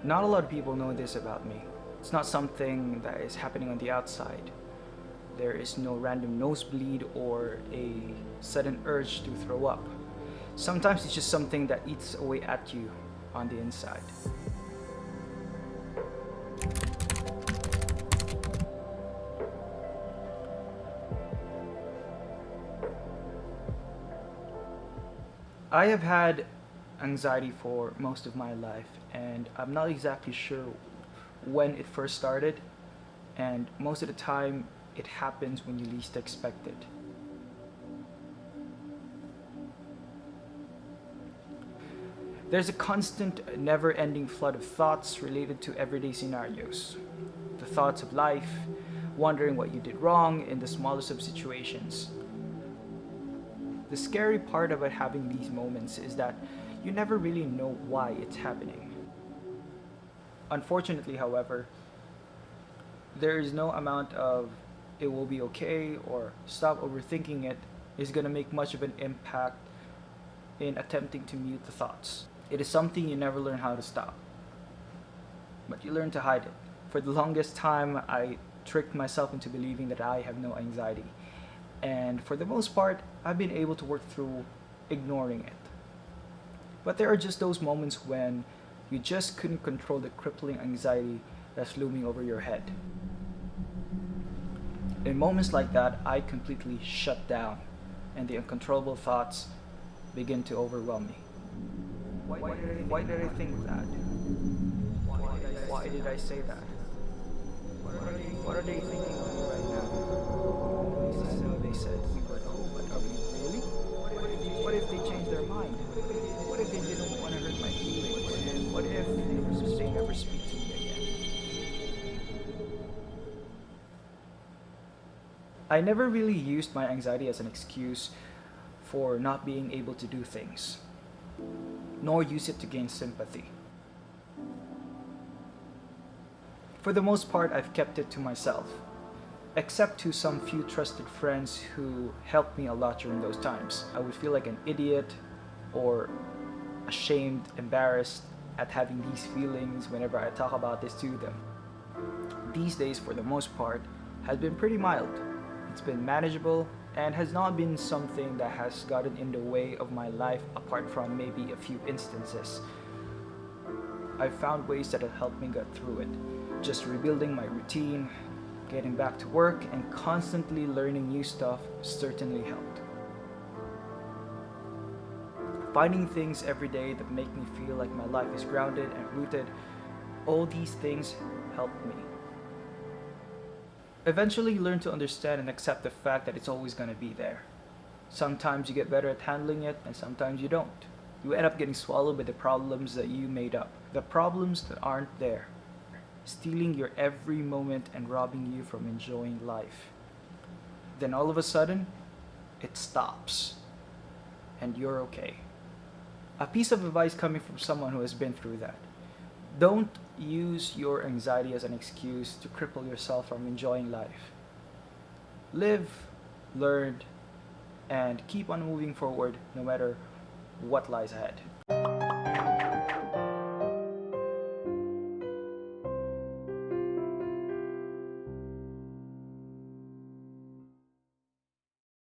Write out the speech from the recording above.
Not a lot of people know this about me. It's not something that is happening on the outside. There is no random nosebleed or a sudden urge to throw up. Sometimes it's just something that eats away at you on the inside. I have had anxiety for most of my life, and I'm not exactly sure when it first started, and most of the time it happens when you least expect it. There's a constant, never-ending flood of thoughts related to everyday scenarios. The thoughts of life, wondering what you did wrong in the smallest of situations. The scary part about having these moments is that you never really know why it's happening. Unfortunately, however, there is no amount of "it will be okay" or "stop overthinking it" is going to make much of an impact in attempting to mute the thoughts. It is something you never learn how to stop, but you learn to hide it. For the longest time, I tricked myself into believing that I have no anxiety, and for the most part, I've been able to work through ignoring it. But there are just those moments when you just couldn't control the crippling anxiety that's looming over your head. In moments like that, I completely shut down, and the uncontrollable thoughts begin to overwhelm me. Why did I think that? Why did I say that? What are they thinking of me right now? I know they said we were cool, but are we really? What if they change their mind? What if they didn't want to hurt my feelings? What if they never speak to me again? I never really used my anxiety as an excuse for not being able to do things, nor use it to gain sympathy. For the most part, I've kept it to myself, except to some few trusted friends who helped me a lot during those times. I would feel like an idiot or ashamed, embarrassed at having these feelings whenever I talk about this to them. These days, for the most part, has been pretty mild. It's been manageable and has not been something that has gotten in the way of my life apart from maybe a few instances. I've found ways that have helped me get through it. Just rebuilding my routine, getting back to work, and constantly learning new stuff certainly helped. Finding things every day that make me feel like my life is grounded and rooted, all these things help me. Eventually, you learn to understand and accept the fact that it's always going to be there. Sometimes you get better at handling it, and sometimes you don't. You end up getting swallowed by the problems that you made up, the problems that aren't there, stealing your every moment and robbing you from enjoying life. Then all of a sudden, it stops, and you're okay. A piece of advice coming from someone who has been through that: don't use your anxiety as an excuse to cripple yourself from enjoying life. Live, learn, and keep on moving forward no matter what lies ahead.